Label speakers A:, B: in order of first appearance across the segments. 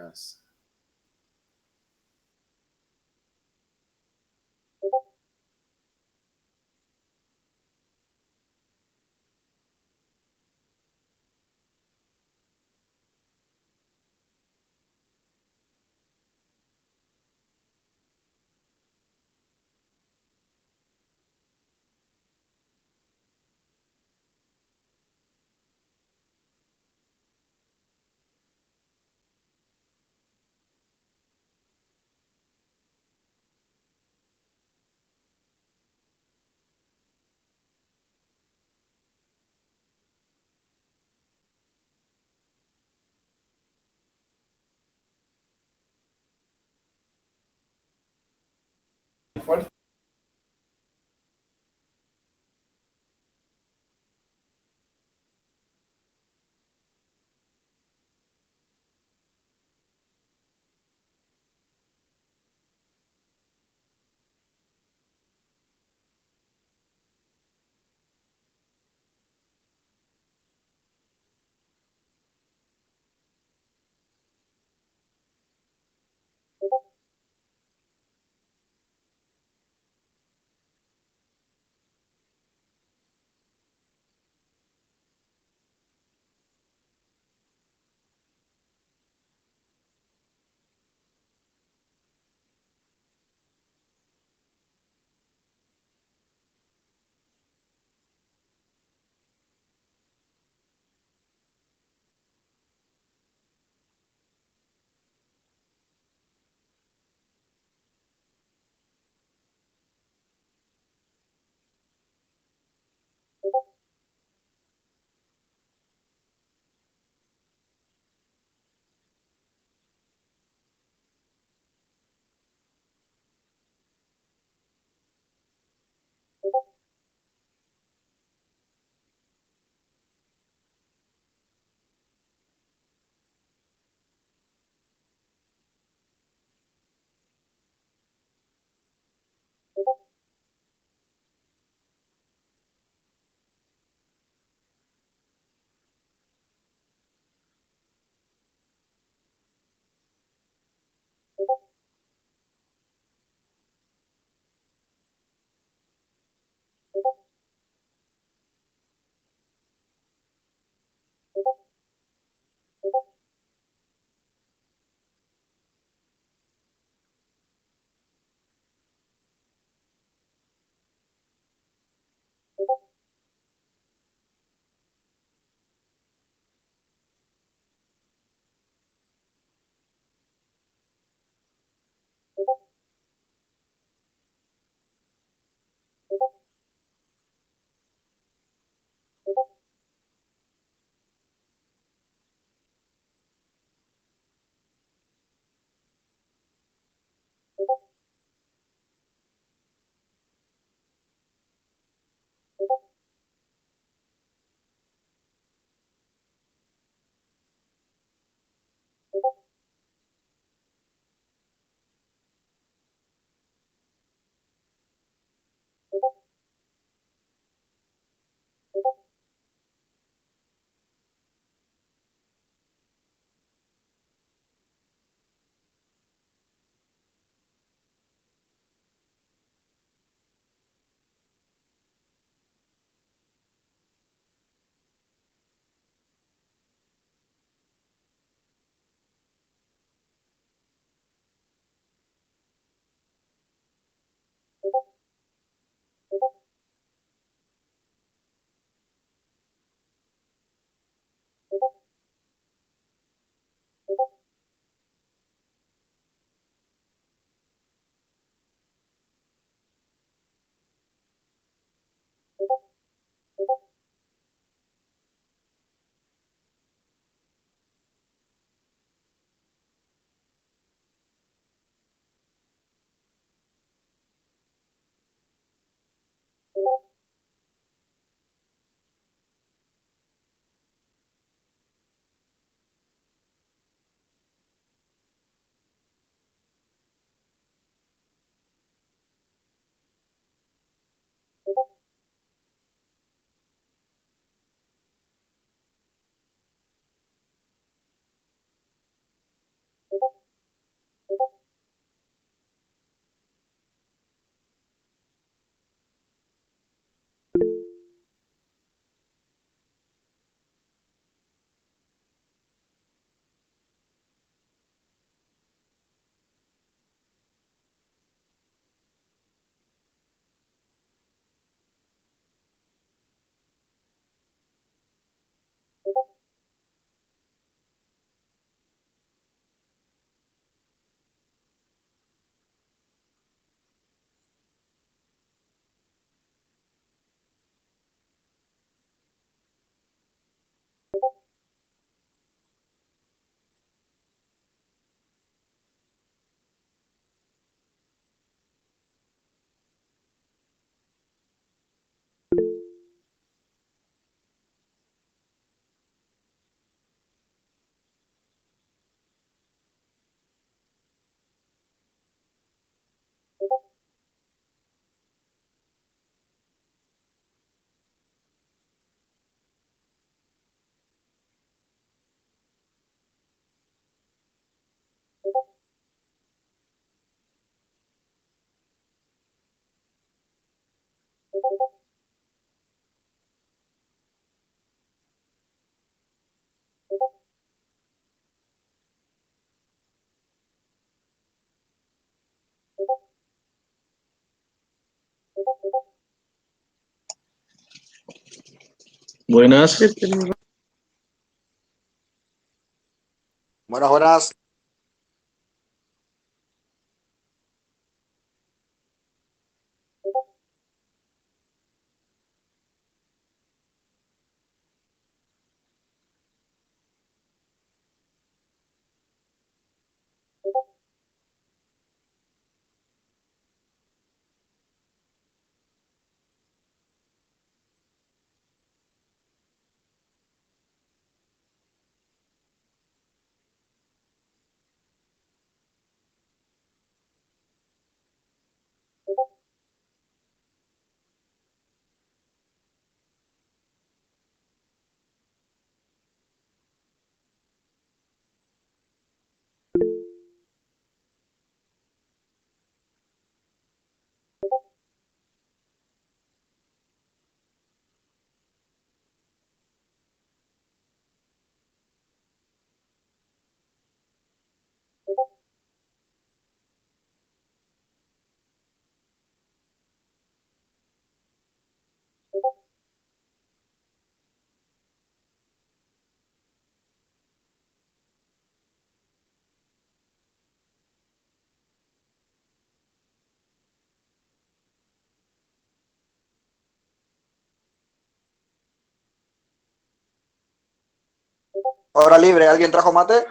A: días. Buenas.
B: Buenas, buenas. Hora libre, ¿alguien trajo mate?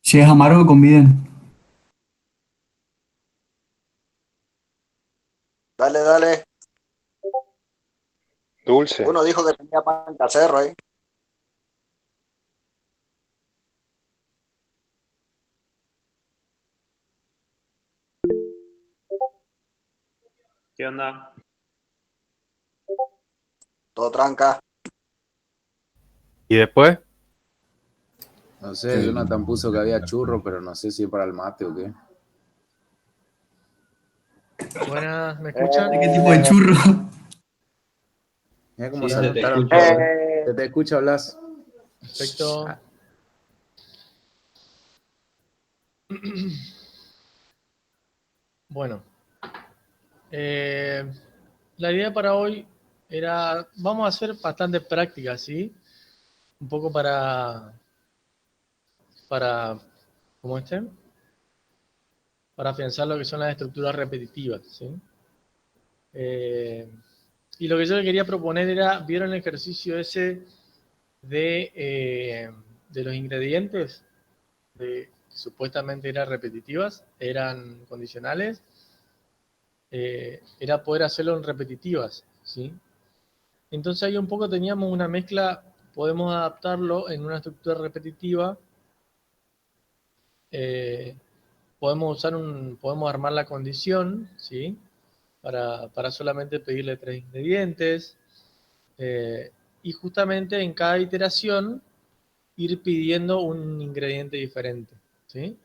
C: Si es amargo, conviden.
B: Dale, dale.
D: Dulce.
B: Uno dijo que tenía pan casero ahí.
E: ¿Qué onda?
B: Todo tranca.
D: ¿Y después?
F: No sé, Jonathan puso que había churro, pero no sé si es para el mate o qué.
G: Buenas, ¿me escuchan?
C: ¿De qué tipo de churro?
F: Mira cómo
G: Sí,
F: se
G: se te
F: anotaron
G: escucha.
F: todos. Se te escucha, Blas.
G: Perfecto. Bueno, la idea para hoy era, vamos a hacer bastante práctica, ¿sí? Un poco ¿cómo este? Para afianzar lo que son las estructuras repetitivas, ¿sí? Y lo que yo le quería proponer era, ¿vieron el ejercicio ese de los ingredientes? Que supuestamente eran repetitivas, eran condicionales, era poder hacerlo en repetitivas, ¿sí? Entonces ahí un poco teníamos una mezcla, podemos adaptarlo en una estructura repetitiva, eh, podemos armar la condición, ¿sí? Para solamente pedirle 3 ingredientes, y justamente en cada iteración ir pidiendo un ingrediente diferente, ¿sí?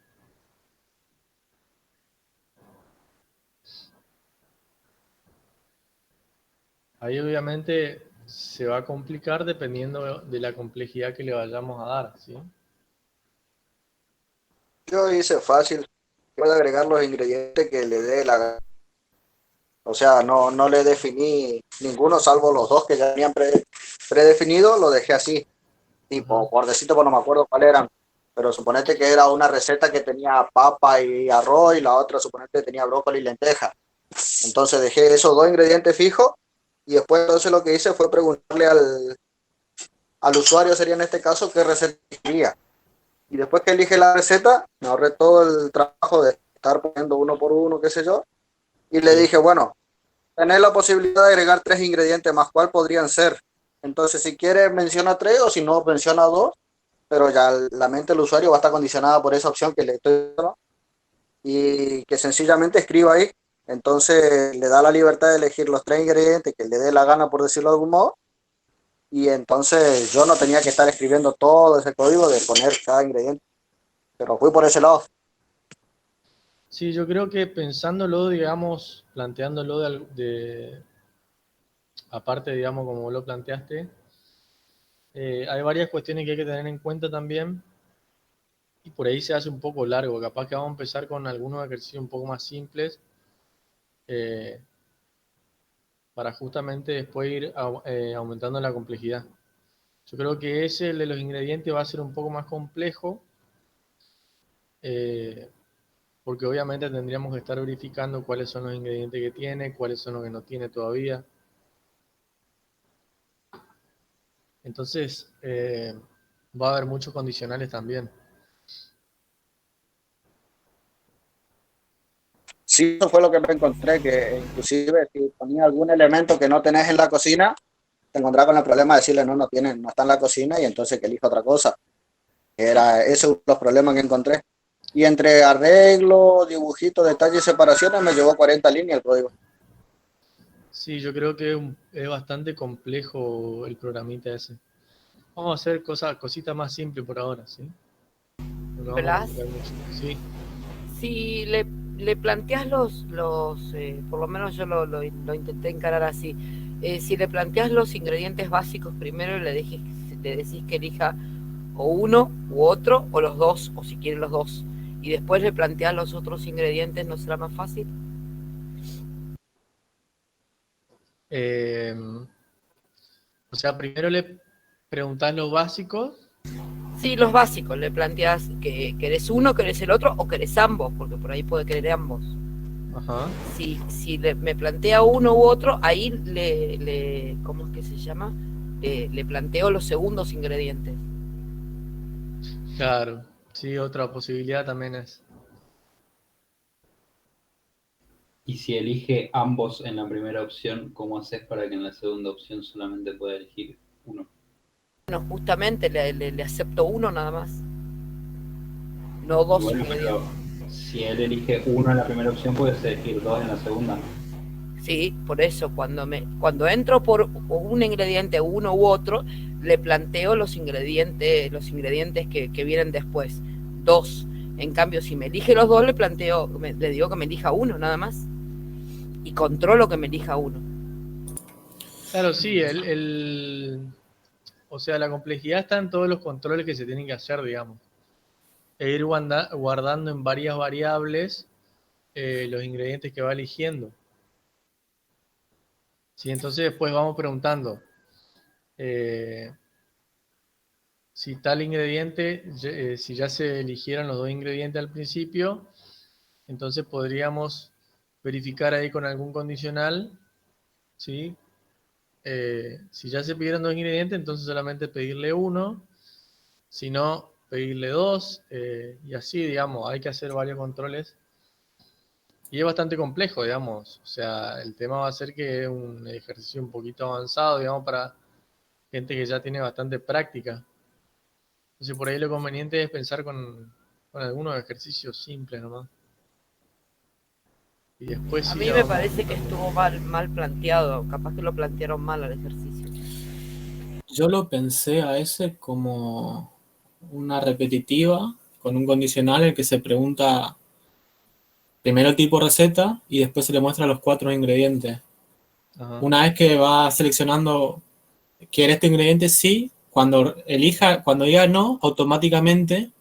G: Ahí obviamente se va a complicar dependiendo de la complejidad que le vayamos a dar, ¿sí?
B: Yo hice fácil. Puedo agregar los ingredientes que le dé la gana. O sea, no le definí ninguno salvo los dos que ya tenían predefinido, lo dejé así. Tipo, por decirte, pues no me acuerdo cuál eran. Pero suponete que era una receta que tenía papa y arroz y la otra suponete que tenía brócoli y lenteja. Entonces dejé esos dos ingredientes fijos y después entonces lo que hice fue preguntarle al usuario, sería en este caso, qué receta quería. Y después que elige la receta, me ahorré todo el trabajo de estar poniendo uno por uno, qué sé yo. Y le dije, bueno, tenés la posibilidad de agregar 3 ingredientes más, ¿cuál podrían ser? Entonces, si quiere, menciona 3 o si no, menciona 2, pero ya la mente del usuario va a estar condicionada por esa opción que le estoy dando y que sencillamente escriba ahí. Entonces, le da la libertad de elegir los 3 ingredientes que le dé la gana, por decirlo de algún modo. Y entonces yo no tenía que estar escribiendo todo ese código de poner cada ingrediente, pero fui por ese lado.
G: Sí, yo creo que pensándolo, digamos, planteándolo aparte, digamos, como lo planteaste, hay varias cuestiones que hay que tener en cuenta también y por ahí se hace un poco largo. Capaz que vamos a empezar con algunos ejercicios un poco más simples, para justamente después ir aumentando la complejidad. Yo creo que ese, el de los ingredientes, va a ser un poco más complejo, porque obviamente tendríamos que estar verificando cuáles son los ingredientes que tiene, cuáles son los que no tiene todavía. Entonces, va a haber muchos condicionales también.
B: Sí, eso fue lo que me encontré, que inclusive si ponía algún elemento que no tenés en la cocina, te encontrás con el problema de decirle no, no está en la cocina y entonces que elija otra cosa. Era esos los problemas que encontré. Y entre arreglo, dibujitos, detalles y separaciones me llevó 40 líneas el código.
G: Sí, yo creo que es bastante complejo el programita ese. Vamos a hacer cositas más simples por ahora, ¿sí? No nos vamos a
A: Blas,
G: complicar mucho. Sí.
A: si le planteas por lo menos yo lo intenté encarar así, si le planteas los ingredientes básicos primero y le decís que elija o uno u otro, o los dos, o si quiere los dos, y después le planteas los otros ingredientes, ¿no será más fácil?
G: O sea, primero le preguntás los básicos.
A: Sí, los básicos, le planteas que querés uno, querés el otro, o querés ambos, porque por ahí puede querer ambos.
G: Ajá.
A: Si me plantea uno u otro, ahí ¿cómo es que se llama? Le planteo los segundos ingredientes.
G: Claro, sí, otra posibilidad también es.
H: Y si elige ambos en la primera opción, ¿cómo haces para que en la segunda opción solamente pueda elegir uno?
A: Bueno, justamente le acepto uno nada más. No dos
H: Bueno,
A: ingredientes.
H: pero si él elige uno en la primera opción, puedes elegir dos en la segunda.
A: Sí, por eso cuando entro por un ingrediente, uno u otro, le planteo los ingredientes que vienen después. Dos. En cambio, si me elige los dos, le digo que me elija uno nada más. Y controlo que me elija uno.
G: Claro, sí, o sea, la complejidad está en todos los controles que se tienen que hacer, digamos. E ir guardando en varias variables los ingredientes que va eligiendo. Sí, entonces después vamos preguntando si tal ingrediente, si ya se eligieron los dos ingredientes al principio, entonces podríamos verificar ahí con algún condicional, ¿sí? Si ya se pidieron dos ingredientes, entonces solamente pedirle uno, si no, pedirle dos, y así, digamos, hay que hacer varios controles. Y es bastante complejo, digamos, o sea, el tema va a ser que es un ejercicio un poquito avanzado, digamos, para gente que ya tiene bastante práctica. Entonces, por ahí lo conveniente es pensar con algunos ejercicios simples nomás. Y después
A: A
G: sí
A: mí
G: la
A: me
G: vamos a
A: parece que
G: complicar
A: estuvo
G: mucho.
A: mal planteado. Capaz que lo plantearon mal al ejercicio.
I: Yo lo pensé a ese como una repetitiva con un condicional en el que se pregunta primero el tipo receta y después se le muestra los 4 ingredientes.
G: Ajá.
I: Una vez que va seleccionando, ¿quiere este ingrediente? Sí. Cuando diga no, automáticamente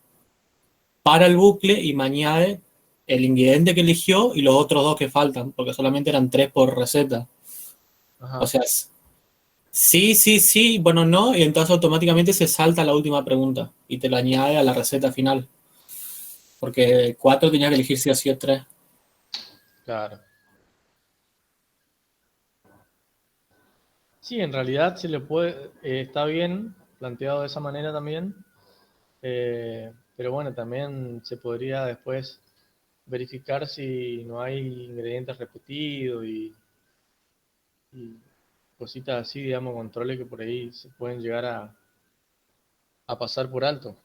I: para el bucle y me añade el ingrediente que eligió y los otros 2 que faltan, porque solamente eran 3 por receta.
G: Ajá.
I: O sea, sí, sí, sí, bueno, no, y entonces automáticamente se salta la última pregunta y te la añade a la receta final. Porque 4 tenía que elegir sí o sí o 3.
G: Claro. Sí, en realidad se le puede, está bien planteado de esa manera también, pero bueno, también se podría después verificar si no hay ingredientes repetidos y cositas así, digamos, controles que por ahí se pueden llegar a pasar por alto.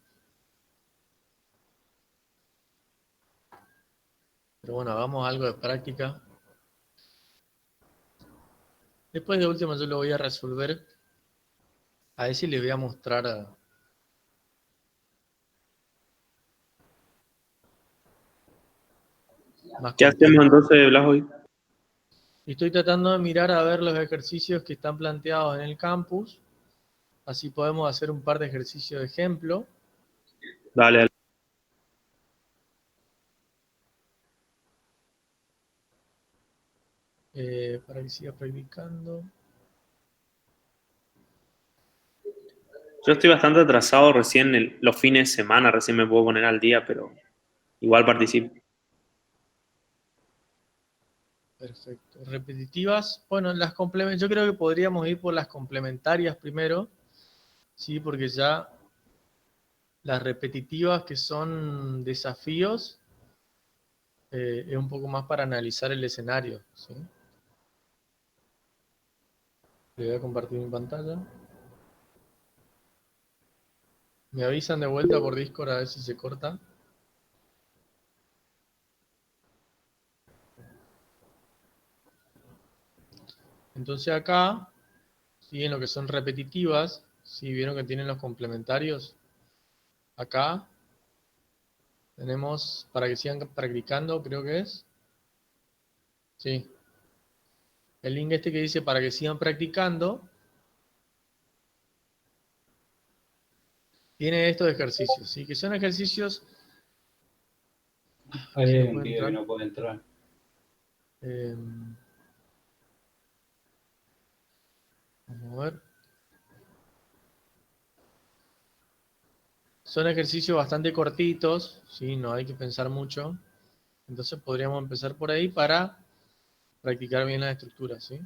G: Pero bueno, hagamos algo de práctica. Después de último yo lo voy a resolver. A ver si les voy a mostrar más
E: ¿Qué hacemos
G: complejo.
E: entonces, Blas, hoy?
G: Y estoy tratando de mirar a ver los ejercicios que están planteados en el campus. Así podemos hacer un par de ejercicios de ejemplo.
E: Dale, dale.
G: para que siga practicando.
E: Yo estoy bastante atrasado recién los fines de semana, recién me puedo poner al día, pero igual participo.
G: Perfecto. Repetitivas. Bueno, yo creo que podríamos ir por las complementarias primero, ¿sí? Porque ya las repetitivas que son desafíos es un poco más para analizar el escenario, ¿sí? Le voy a compartir mi pantalla. Me avisan de vuelta por Discord a ver si se corta. Entonces acá, ¿sí? En lo que son repetitivas, ¿sí? Vieron que tienen los complementarios. Acá tenemos para que sigan practicando, creo que es. Sí. El link este que dice para que sigan practicando. Tiene estos ejercicios, ¿sí? Que son ejercicios.
H: Ahí
G: Aquí
H: hay
G: no
H: un
G: puede
H: pibe que
G: entrar.
H: no puede entrar.
G: Vamos a ver. Son ejercicios bastante cortitos, ¿sí? No hay que pensar mucho. Entonces podríamos empezar por ahí para practicar bien las estructuras, ¿sí?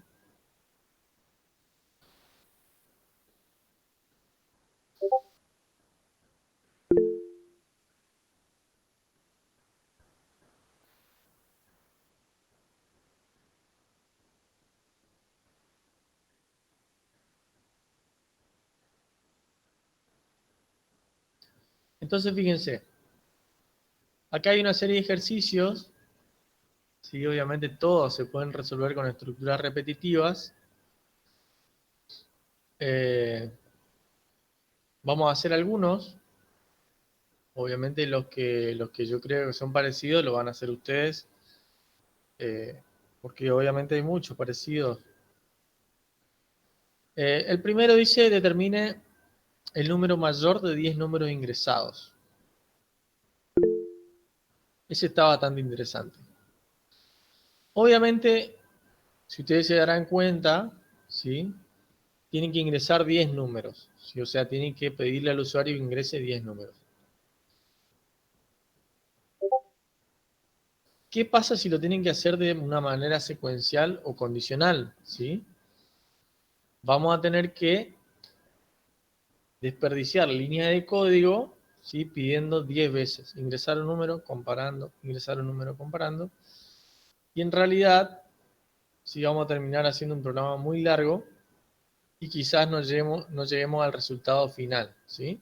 G: Entonces fíjense, acá hay una serie de ejercicios, ¿sí? Obviamente todos se pueden resolver con estructuras repetitivas. Vamos a hacer algunos. Obviamente los que yo creo que son parecidos lo van a hacer ustedes, porque obviamente hay muchos parecidos. El primero dice, determine el número mayor de 10 números ingresados. Ese está bastante interesante. Obviamente, si ustedes se darán cuenta, ¿sí? Tienen que ingresar 10 números, ¿sí? O sea, tienen que pedirle al usuario que ingrese 10 números. ¿Qué pasa si lo tienen que hacer de una manera secuencial o condicional? ¿Sí? Vamos a tener que desperdiciar línea de código, ¿sí? Pidiendo 10 veces. Ingresar un número, comparando, ingresar un número, comparando. Y en realidad, sí vamos a terminar haciendo un programa muy largo y quizás no lleguemos al resultado final, ¿sí?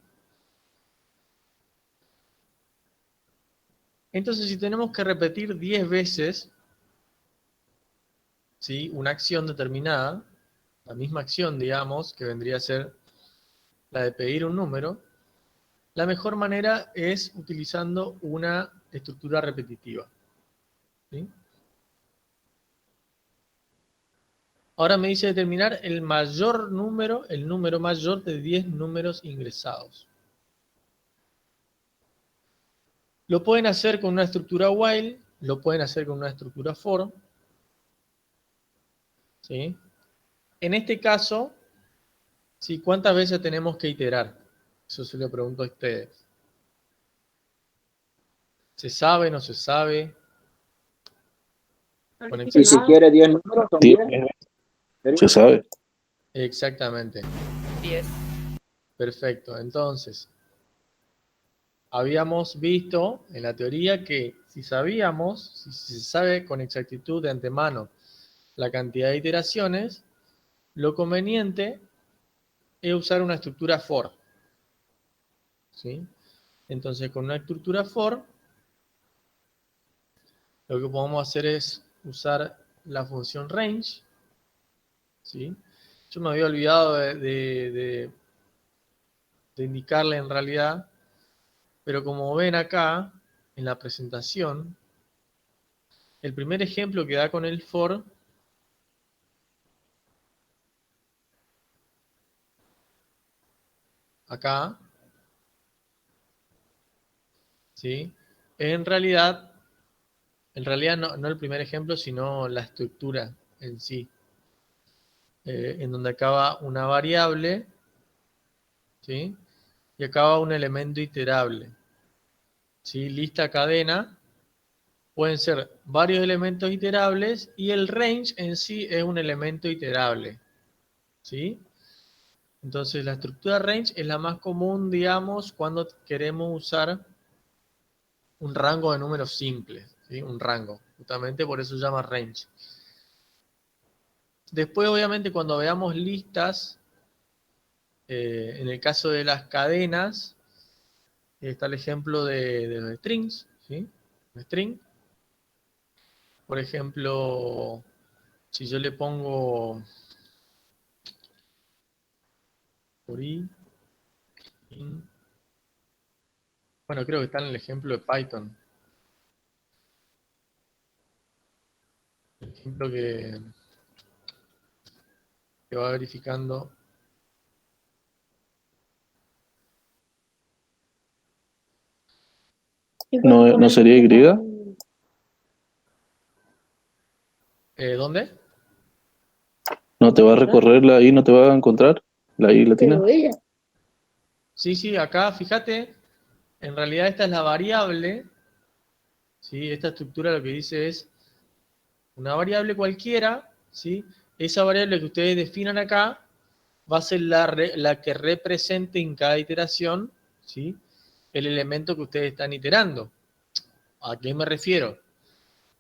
G: Entonces, si tenemos que repetir 10 veces, ¿sí? Una acción determinada, la misma acción, digamos, que vendría a ser la de pedir un número, la mejor manera es utilizando una estructura repetitiva, ¿sí? Ahora me dice determinar el número mayor de 10 números ingresados. Lo pueden hacer con una estructura while, lo pueden hacer con una estructura for, ¿sí? En este caso, ¿sí? ¿Cuántas veces tenemos que iterar? Eso se lo pregunto a ustedes. ¿Se sabe, no se sabe? Con
B: Y si quiere 10 números, son 10.
J: Se sabe.
G: Exactamente.
A: 10.
G: Perfecto. Entonces, habíamos visto en la teoría que si se sabe con exactitud de antemano la cantidad de iteraciones, lo conveniente es usar una estructura for, ¿sí? Entonces, con una estructura for, lo que podemos hacer es usar la función range, ¿sí? Yo me había olvidado de indicarle en realidad, pero como ven acá en la presentación, el primer ejemplo que da con el for acá, ¿sí? En realidad no el primer ejemplo, sino la estructura en sí, en donde acaba una variable, ¿sí? Y acaba un elemento iterable, ¿sí? Lista cadena, pueden ser varios elementos iterables y el range en sí es un elemento iterable, ¿sí? Entonces la estructura range es la más común, digamos, cuando queremos usar un rango de números simples, ¿sí? Un rango, justamente por eso se llama range. Después, obviamente, cuando veamos listas, en el caso de las cadenas, está el ejemplo de los strings, ¿sí? Un string. Por ejemplo, si yo le pongo por i, bueno, creo que está en el ejemplo de Python. El ejemplo que va verificando.
J: ¿No sería Y?
G: ¿Dónde?
J: ¿No te va a recorrer la I, no te va a encontrar la I latina?
G: Sí, sí, acá, fíjate, en realidad esta es la variable, ¿sí? Esta estructura lo que dice es una variable cualquiera, ¿sí? Esa variable que ustedes definan acá va a ser la que represente en cada iteración, ¿sí? El elemento que ustedes están iterando. ¿A qué me refiero?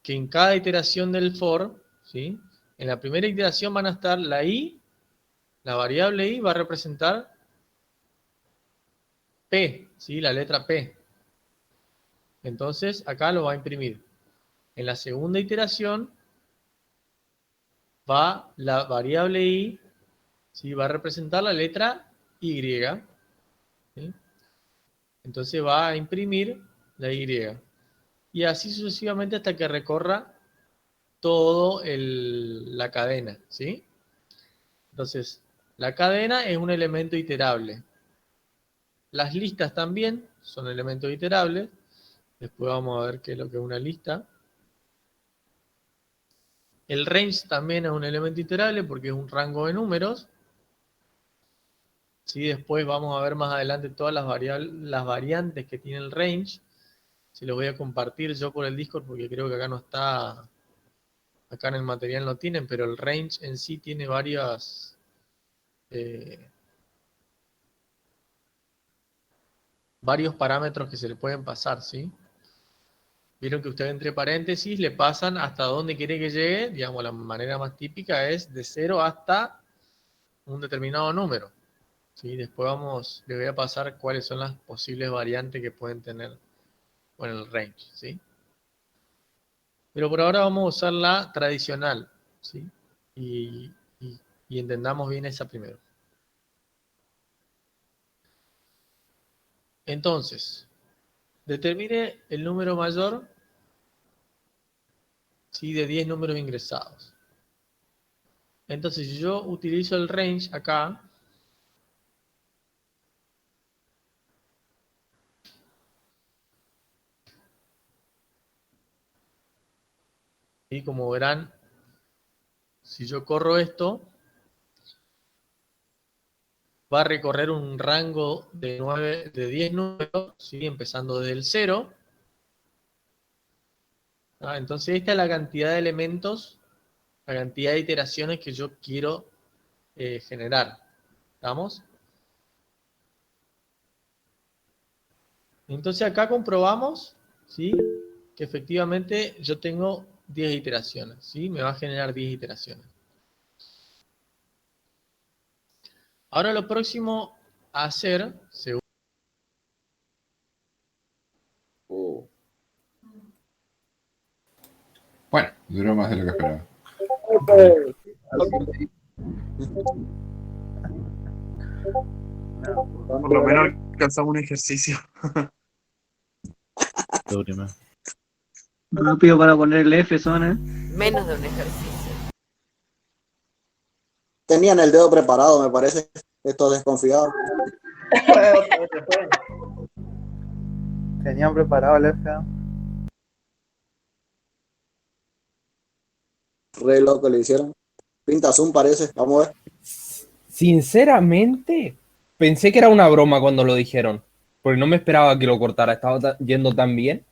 G: Que en cada iteración del for, ¿sí? En la primera iteración van a estar la i, la variable i va a representar P, ¿sí? La letra P. Entonces, acá lo va a imprimir. En la segunda iteración va la variable i, ¿sí? Va a representar la letra Y, ¿sí? Entonces va a imprimir la Y. Y así sucesivamente hasta que recorra todo la cadena, ¿sí? Entonces, la cadena es un elemento iterable. Las listas también son elementos iterables. Después vamos a ver qué es lo que es una lista. El range también es un elemento iterable porque es un rango de números. ¿Sí? Después vamos a ver más adelante todas las variantes que tiene el range. Se los voy a compartir yo por el Discord porque creo que acá no está, acá en el material no tienen, pero el range en sí tiene varios parámetros que se le pueden pasar, ¿sí? Vieron que ustedes entre paréntesis le pasan hasta dónde quiere que llegue, digamos, la manera más típica es de 0 hasta un determinado número, ¿sí? Después les voy a pasar cuáles son las posibles variantes que pueden tener con el range, ¿sí? Pero por ahora vamos a usar la tradicional, ¿sí? Y entendamos bien esa primero. Entonces, determine el número mayor, ¿sí? De 10 números ingresados. Entonces, si yo utilizo el range acá, y como verán, si yo corro esto, va a recorrer un rango de 10 números, ¿sí? Empezando desde el 0. Entonces esta es la cantidad de elementos, la cantidad de iteraciones que yo quiero generar. ¿Estamos? Entonces acá comprobamos, ¿sí? Que efectivamente yo tengo 10 iteraciones, ¿sí? Me va a generar 10 iteraciones. Ahora lo próximo a hacer, según
K: Bueno, duró más de lo que esperaba.
L: Por lo menos alcanzamos un ejercicio.
M: Rápido para poner el F, zona.
A: Menos de un ejercicio.
B: Tenían el dedo preparado, me parece. Estos desconfiados.
N: Tenían preparado el F.
B: Re loco le hicieron. Pinta Zoom parece, vamos a ver.
N: Sinceramente, pensé que era una broma cuando lo dijeron. Porque no me esperaba que lo cortara. Estaba yendo tan bien.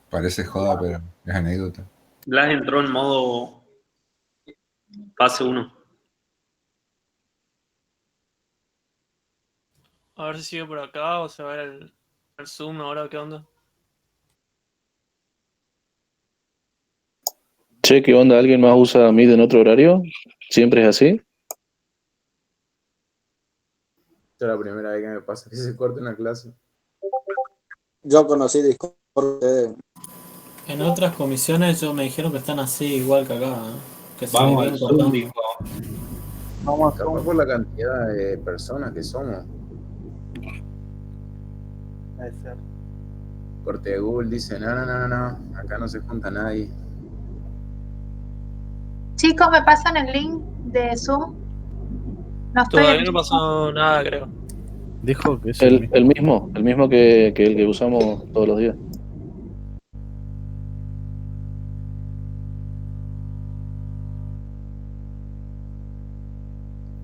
K: Parece joda, pero es anécdota.
E: Blas entró en modo fase 1.
O: A ver si sigue por acá o se va a ver el Zoom ahora, ¿qué onda?
J: Che, ¿qué onda? ¿Alguien más usa Meet en otro horario? ¿Siempre es así?
F: Esta es la primera vez que me pasa que se corta una clase.
B: Yo conocí Discord.
I: En otras comisiones yo me dijeron que están así igual que acá, ¿eh? Que se
H: Vamos
I: vienen
H: al Zoom,
I: cortando.
H: dijo.
F: Vamos, capaz por la cantidad de personas que somos.
N: Puede ser.
F: Corte de Google dice, no, acá no se junta nadie.
P: Chicos, ¿me pasan el link de Zoom? No estoy
O: Todavía
P: en
O: no pasó nada, creo.
D: Dijo que es
J: El mismo que el que usamos todos los días.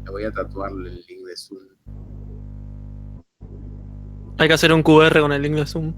F: Le voy a tatuarle el link de Zoom.
O: Hay que hacer un QR con el link de Zoom.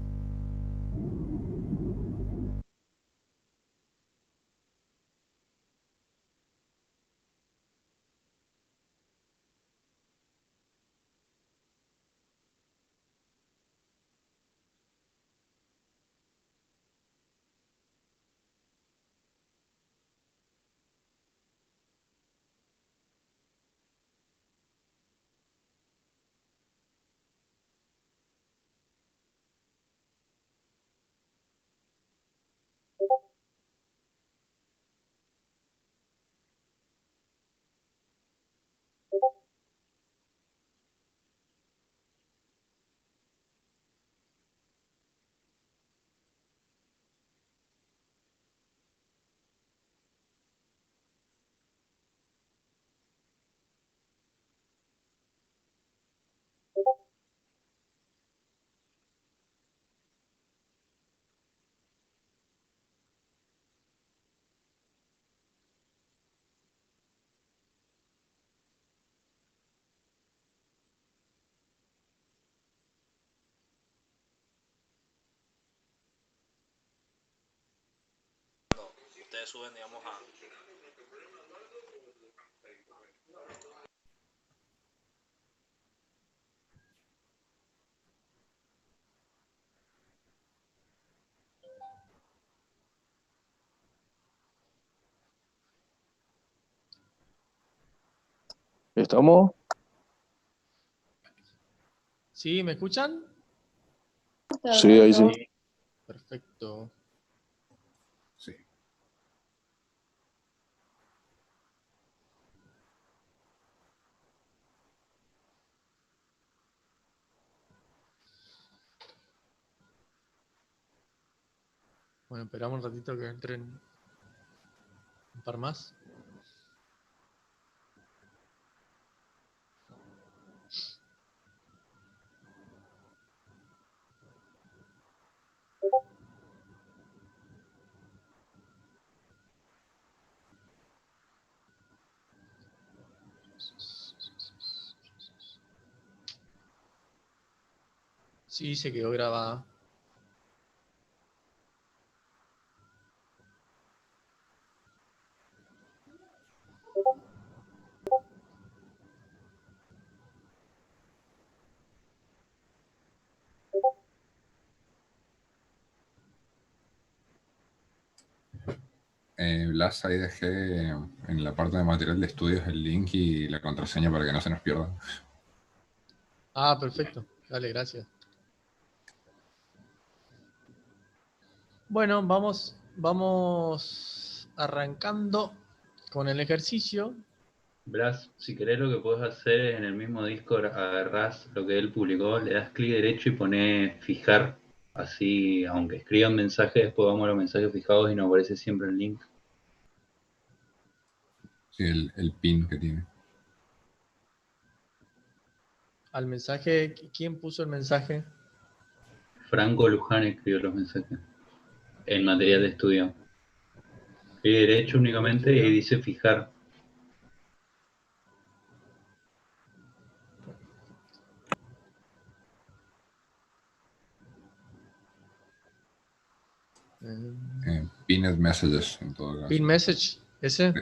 Q: Ustedes suben, digamos, a...
J: ¿Estamos?
G: ¿Sí? ¿Me escuchan?
J: Sí, ahí sí.
G: Perfecto.
K: Sí.
G: Bueno, esperamos un ratito que entren un par más. Sí, se quedó grabada.
K: Blas, ahí dejé en la parte de material de estudios el link y la contraseña para que no se nos pierda.
G: Ah, perfecto. Dale, gracias. Bueno, vamos arrancando con el ejercicio.
H: Blas, si querés lo que podés hacer es en el mismo Discord agarrás lo que él publicó, le das clic derecho y pones fijar. Así, aunque escriban mensajes, después vamos a los mensajes fijados y nos aparece siempre el link.
K: Sí, el pin que tiene.
G: Al mensaje, ¿quién puso el mensaje?
H: Franco Luján escribió los mensajes. en material de estudio. Clic derecho únicamente y ahí dice fijar.
K: Pinned messages en todo caso.
G: Pin message, ese.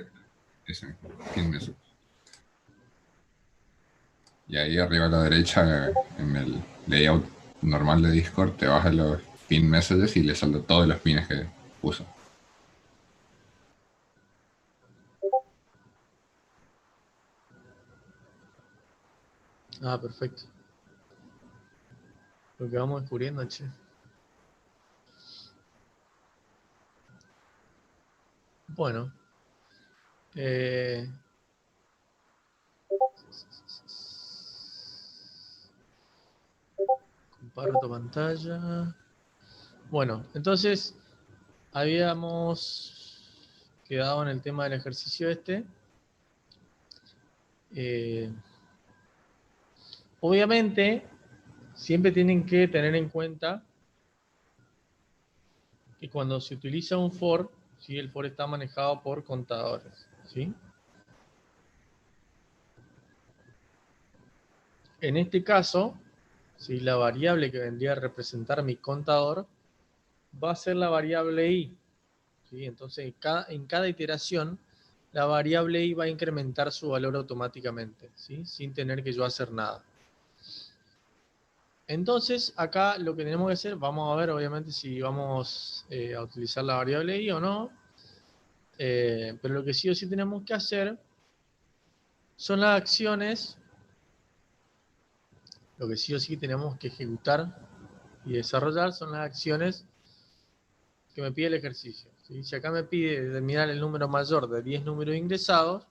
K: Ese, pin message. Y ahí arriba a la derecha, en el layout normal de Discord, te vas a los pin messages y le salta todos los pines que puso.
G: Ah, perfecto. Lo que vamos descubriendo, che. Bueno. Comparto pantalla. Bueno, entonces habíamos quedado en el tema del ejercicio este. Obviamente, siempre tienen que tener en cuenta que cuando se utiliza un for, ¿sí? El for está manejado por contadores, ¿sí? En este caso, ¿sí? La variable que vendría a representar mi contador va a ser la variable i, ¿sí? Entonces, en cada iteración, la variable i va a incrementar su valor automáticamente, ¿sí? Sin tener que yo hacer nada. Entonces, acá lo que tenemos que hacer, vamos a ver obviamente si vamos a utilizar la variable i o no, pero lo que sí o sí tenemos que hacer son las acciones, lo que sí o sí tenemos que ejecutar y desarrollar son las acciones que me pide el ejercicio, ¿sí? Si acá me pide determinar el número mayor de 10 números ingresados,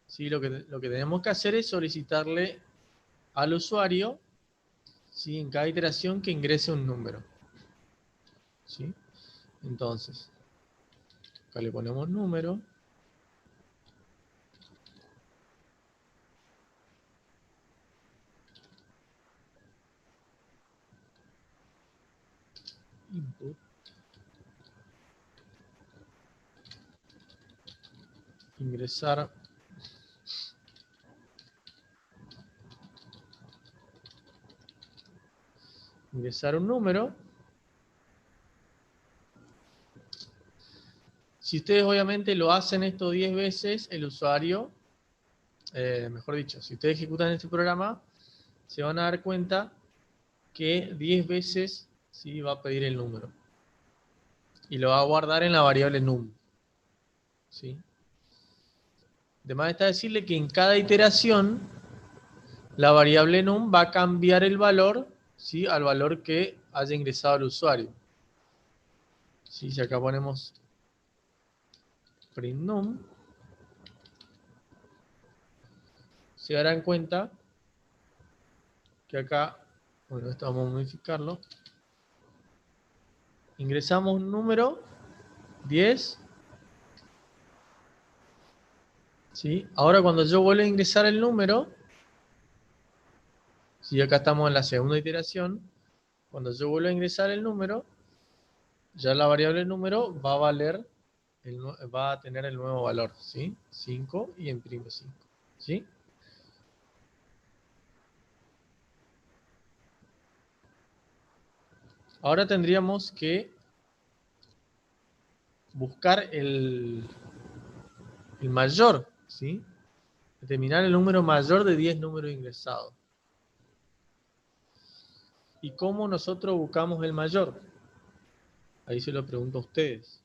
G: ¿sí? Lo que tenemos que hacer es solicitarle al usuario, ¿sí? En cada iteración que ingrese un número, ¿sí? Entonces, acá le ponemos número. Input. Ingresar. Ingresar un número. Si ustedes obviamente lo hacen esto 10 veces, el usuario, mejor dicho, si ustedes ejecutan este programa, se van a dar cuenta que 10 veces ¿sí? Va a pedir el número. Y lo va a guardar en la variable num. ¿Sí? Además está decirle que en cada iteración, la variable num va a cambiar el valor, ¿sí? Al valor que haya ingresado el usuario. ¿Sí? Si acá ponemos print num, se darán cuenta que acá, bueno, esto vamos a modificarlo. Ingresamos un número, 10. ¿Sí? Ahora cuando yo vuelvo a ingresar el número, si acá estamos en la segunda iteración, cuando yo vuelvo a ingresar el número, ya la variable número va a valer, va a tener el nuevo valor, ¿sí? 5 y imprime 5, ¿sí? Ahora tendríamos que buscar el mayor, ¿sí? Determinar el número mayor de 10 números ingresados. ¿Y cómo nosotros buscamos el mayor? Ahí se lo pregunto a ustedes.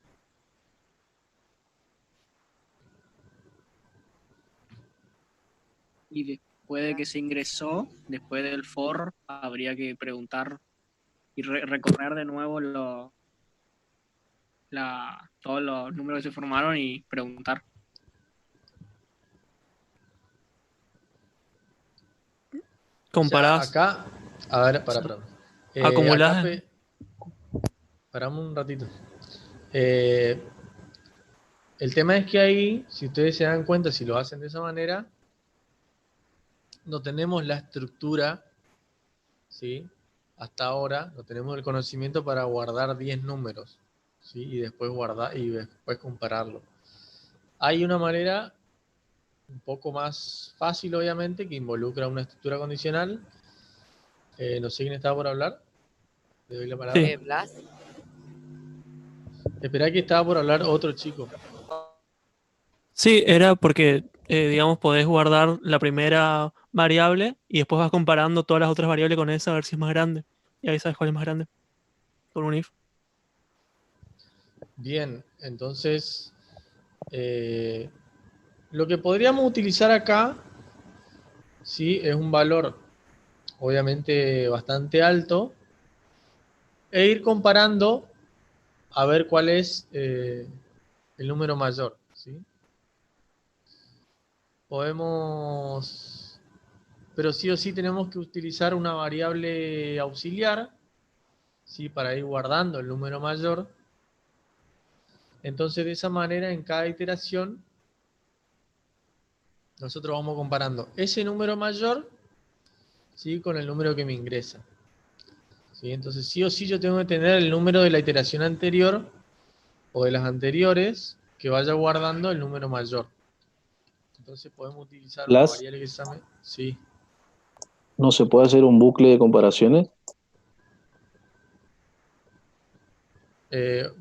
R: Y después de que se ingresó, después del for, habría que preguntar y recorrer de nuevo todos los números que se formaron y preguntar.
O: Comparás.
G: O sea, acá, a ver, para.
O: Acumulás.
G: Paramos un ratito. El tema es que ahí, si ustedes se dan cuenta, si lo hacen de esa manera, no tenemos la estructura, ¿sí? hasta ahora no tenemos el conocimiento para guardar 10 números, ¿sí? Y después compararlo. Hay una manera un poco más fácil, obviamente, que involucra una estructura condicional. No sé quién estaba por hablar. Le doy la palabra.
O: Sí.
A: Blas.
G: Esperá que estaba por hablar otro chico.
O: Sí, era porque, digamos, podés guardar la primera variable y después vas comparando todas las otras variables con esa a ver si es más grande. Y ahí sabes cuál es más grande. Con un if.
G: Bien, entonces lo que podríamos utilizar acá, sí, es un valor obviamente bastante alto e ir comparando a ver cuál es el número mayor, ¿sí? Podemos, pero sí o sí tenemos que utilizar una variable auxiliar, ¿sí? Para ir guardando el número mayor. Entonces, de esa manera, en cada iteración, nosotros vamos comparando ese número mayor, ¿sí? Con el número que me ingresa, ¿sí? Entonces, sí o sí yo tengo que tener el número de la iteración anterior o de las anteriores que vaya guardando el número mayor. Entonces podemos utilizar una
J: Blas,
G: variable que se llame... Sí.
J: ¿no se puede hacer un bucle de comparaciones?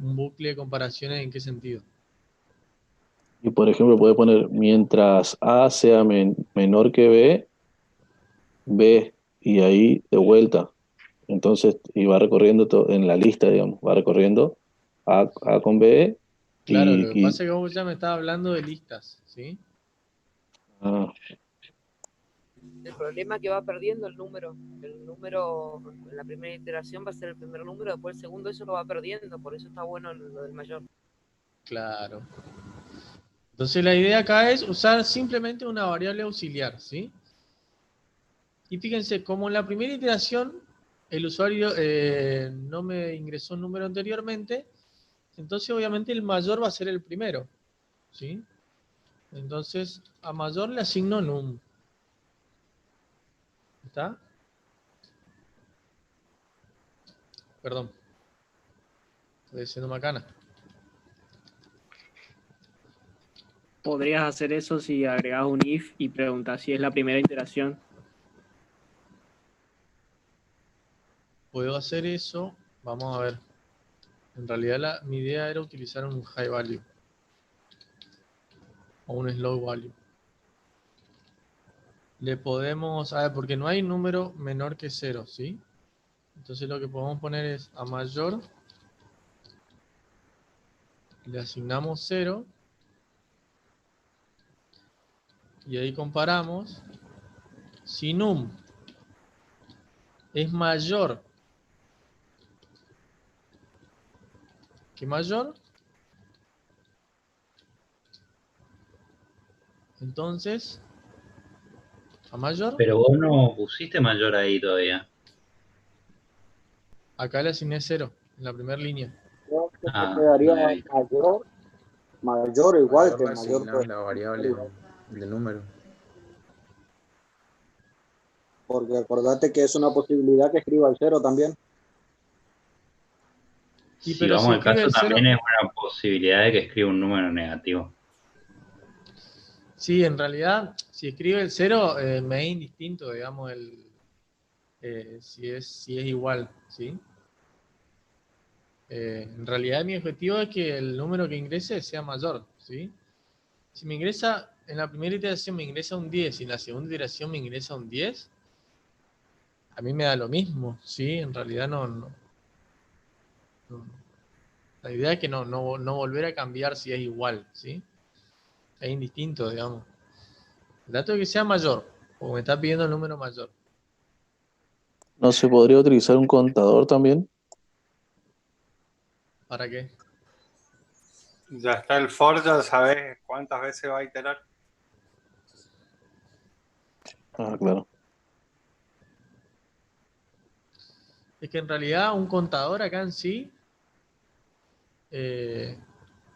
G: Un bucle de comparaciones, ¿en qué sentido?
J: Y por ejemplo, puede poner mientras A sea menor que B, B, y ahí de vuelta. Entonces, y va recorriendo en la lista, digamos, va recorriendo A con B
G: Claro, lo que
J: y
G: pasa es que vos ya me estabas hablando de listas, ¿sí?
J: ah,
A: El problema es que va perdiendo el número en la primera iteración va a ser el primer número, después el segundo eso lo va perdiendo, por eso está bueno lo del mayor.
G: Claro. Entonces la idea acá es usar simplemente una variable auxiliar, ¿sí? Y fíjense, como en la primera iteración el usuario no me ingresó un número anteriormente, entonces obviamente el mayor va a ser el primero, ¿sí? Entonces a mayor le asigno num. ¿Está? Perdón. Estoy diciendo macana.
R: Podrías hacer eso si agregas un if y preguntas si es la primera iteración.
G: Puedo hacer eso. Vamos a ver. En realidad mi idea era utilizar un high value. O un slow value. Le podemos... A ver, porque no hay número menor que 0, ¿sí? Entonces lo que podemos poner es a mayor. Le asignamos 0. Y ahí comparamos. Si num es mayor que mayor, entonces a mayor,
H: Pero vos no pusiste mayor ahí todavía.
G: acá le asigné 0 en la primera línea.
B: Creo que
H: Ah,
B: quedaría
H: no había visto.
B: mayor o igual
F: Mayor
B: que
F: le
B: mayor.
F: asignás la variable de número.
B: Porque acordate que es una posibilidad que escriba el 0 también.
G: Y
H: Si
G: pero si
H: vamos al
G: escribe
H: caso,
G: el 0,
H: también es una posibilidad de que escriba un número negativo.
G: sí, en realidad, si escribe el 0, me es indistinto, digamos, si es igual, ¿sí? En realidad mi objetivo es que el número que ingrese sea mayor, ¿sí? Si me ingresa, en la primera iteración me ingresa un 10 y en la segunda iteración me ingresa un 10, a mí me da lo mismo, ¿sí? En realidad no. La idea es que no volver a cambiar si es igual, ¿sí? Es indistinto, digamos. El dato es que sea mayor, o me está pidiendo el número mayor.
J: ¿no se podría utilizar un contador también?
G: ¿Para qué?
S: Ya está el for, ya sabes cuántas veces va a iterar.
J: Ah, claro.
G: Es que en realidad un contador acá en sí,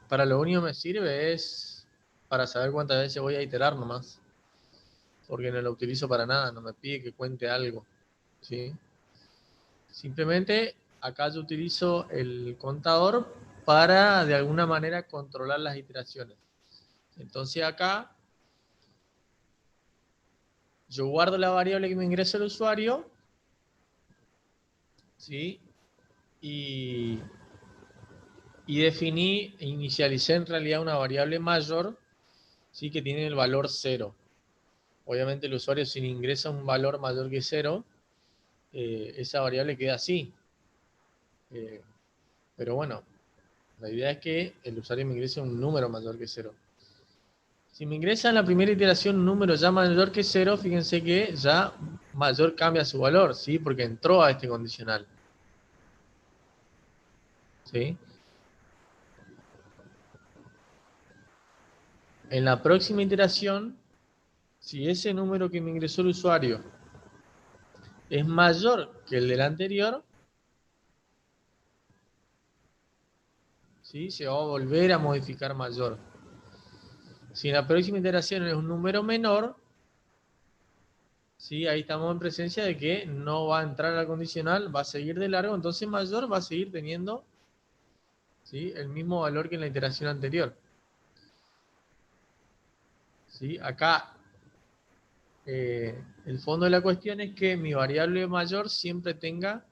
G: para lo único que me sirve es para saber cuántas veces voy a iterar nomás. Porque no lo utilizo para nada, no me pide que cuente algo, ¿sí? Simplemente acá yo utilizo el contador para de alguna manera controlar las iteraciones. Entonces acá yo guardo la variable que me ingresa el usuario, ¿sí? Y definí e inicialicé en realidad una variable mayor, ¿sí? Que tiene el valor 0. Obviamente el usuario si ingresa un valor mayor que 0, esa variable queda así. Pero bueno, la idea es que el usuario me ingrese un número mayor que 0. Si me ingresa en la primera iteración un número ya mayor que 0, fíjense que ya mayor cambia su valor, ¿sí? Porque entró a este condicional. ¿Sí? En la próxima iteración, si ese número que me ingresó el usuario es mayor que el del anterior, ¿sí? Se va a volver a modificar mayor. Si en la próxima iteración es un número menor, ¿sí? Ahí estamos en presencia de que no va a entrar al condicional, va a seguir de largo, entonces mayor va a seguir teniendo, ¿sí? El mismo valor que en la iteración anterior. ¿Sí? Acá el fondo de la cuestión es que mi variable mayor siempre tenga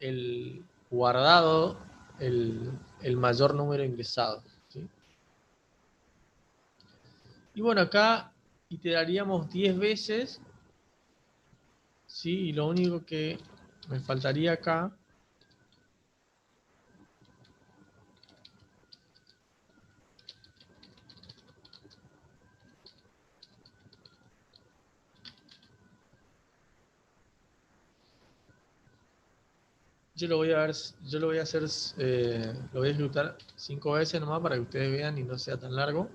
G: el guardado el mayor número ingresado. ¿Sí? Y bueno, acá iteraríamos 10 veces. ¿Sí? Y lo único que me faltaría acá lo voy a hacer, lo voy a ejecutar 5 veces nomás para que ustedes vean y no sea tan largo.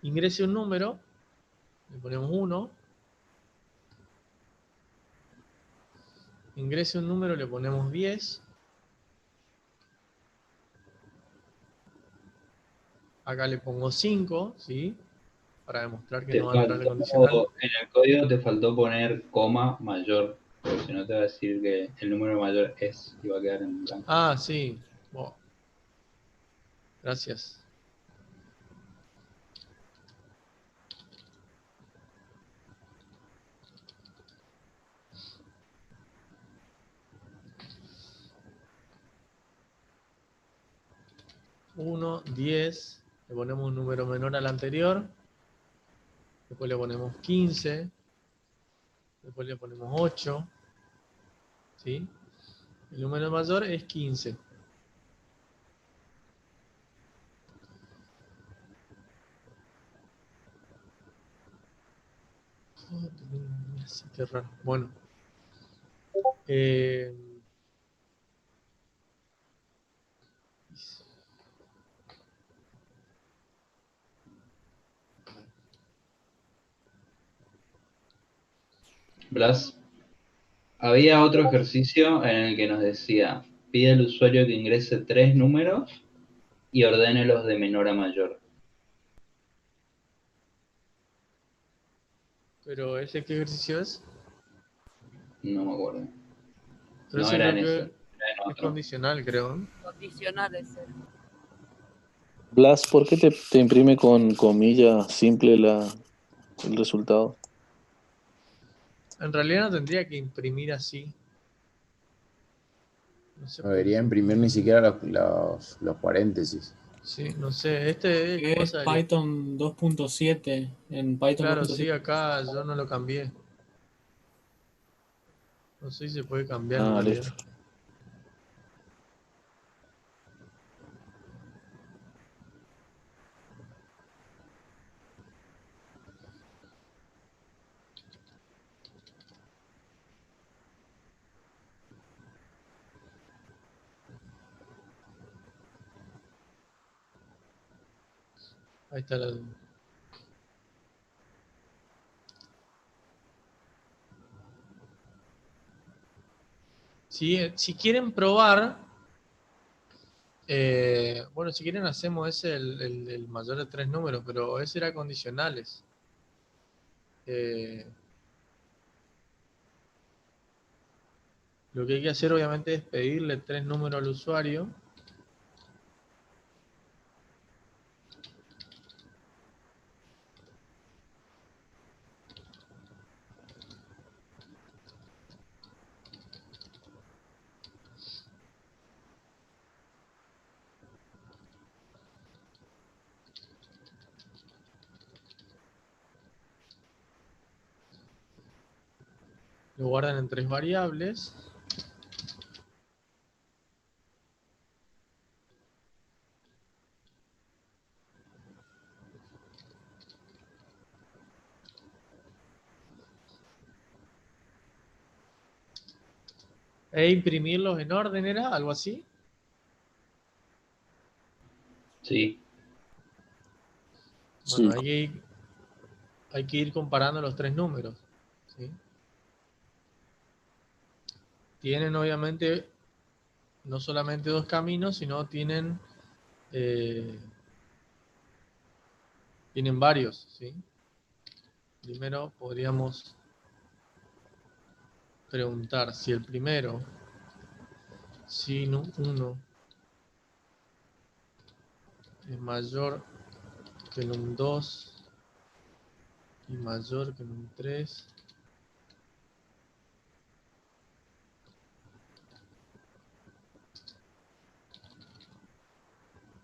G: Ingrese un número, le ponemos 1. Ingrese un número, le ponemos 10. Acá le pongo 5, ¿sí? Para demostrar que no va a entrar el condicional.
H: En el código te faltó poner coma mayor, porque si no te va a decir que el número mayor es y va a quedar en blanco.
G: Ah, sí. Bueno. Gracias. Uno, 10, le ponemos un número menor al anterior, después le ponemos 15, después le ponemos 8, ¿sí? El número mayor es 15. Qué raro. Bueno.
H: Blas, había otro ejercicio en el que nos decía, pide al usuario que ingrese 3 números y ordénelos de menor a mayor.
G: ¿Pero ese qué ejercicio es?
H: No me acuerdo.
G: Pero
H: No
G: ese
H: era en
G: creo
H: ese,
G: que
H: era en
G: es
H: otro.
G: condicional, creo.
A: Condicional ese.
J: Blas, ¿por qué te imprime con comilla simple el resultado?
G: En realidad no tendría que imprimir así. No sé
F: No
G: por qué.
F: debería imprimir ni siquiera los paréntesis.
G: Sí, no sé. Este
I: Es
G: cosa de...
I: Python 2.7. En Python
G: Claro,
I: 2.7.
G: sí, acá yo no lo cambié. No sé si se puede cambiar en
J: Ah,
G: realidad.
J: listo.
G: Ahí está la... Si quieren probar, bueno, si quieren hacemos ese el mayor de 3 números, pero ese era condicionales. Lo que hay que hacer obviamente es pedirle 3 números al usuario. Lo guardan en 3 variables. E imprimirlos en orden, ¿era? ¿Algo así?
H: Sí.
G: Bueno, hay que ir comparando los 3 números, ¿sí? Tienen obviamente no solamente 2 caminos, sino tienen varios, ¿sí? Primero podríamos preguntar si el primero, si num1 es mayor que num2 y mayor que num3.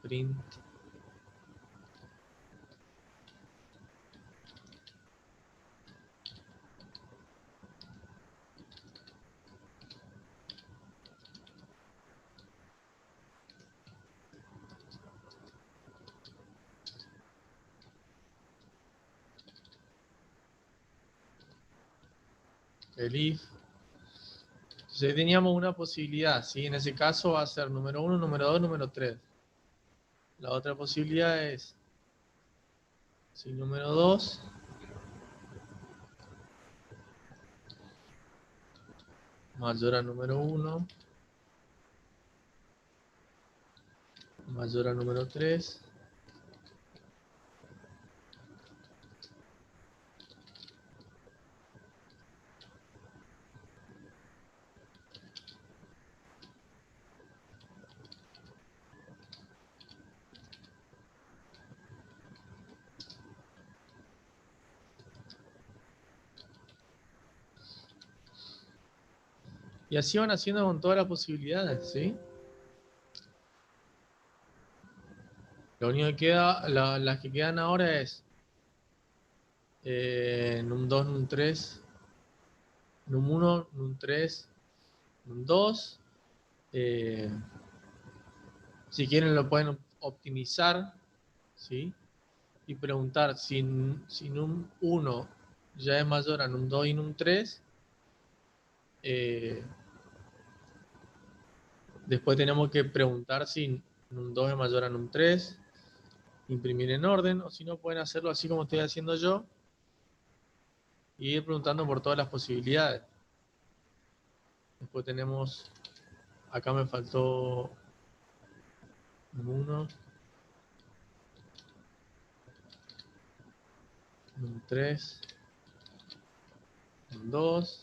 G: Print el if. Entonces teníamos una posibilidad, ¿sí? En ese caso va a ser número 1, número 2, número 3. La otra posibilidad es si número 2 mayor a número 1 mayor a número 3 y así van haciendo con todas las posibilidades, ¿sí? Lo único que queda, las que quedan ahora es num2, num3, num1, num3, num2. Si quieren lo pueden optimizar, ¿sí? Y preguntar si num1 ya es mayor a num2 y num3. Después tenemos que preguntar si num2 es mayor a num3, imprimir en orden, o si no pueden hacerlo así como estoy haciendo yo y ir preguntando por todas las posibilidades. Después tenemos, acá me faltó num1, num3, num2.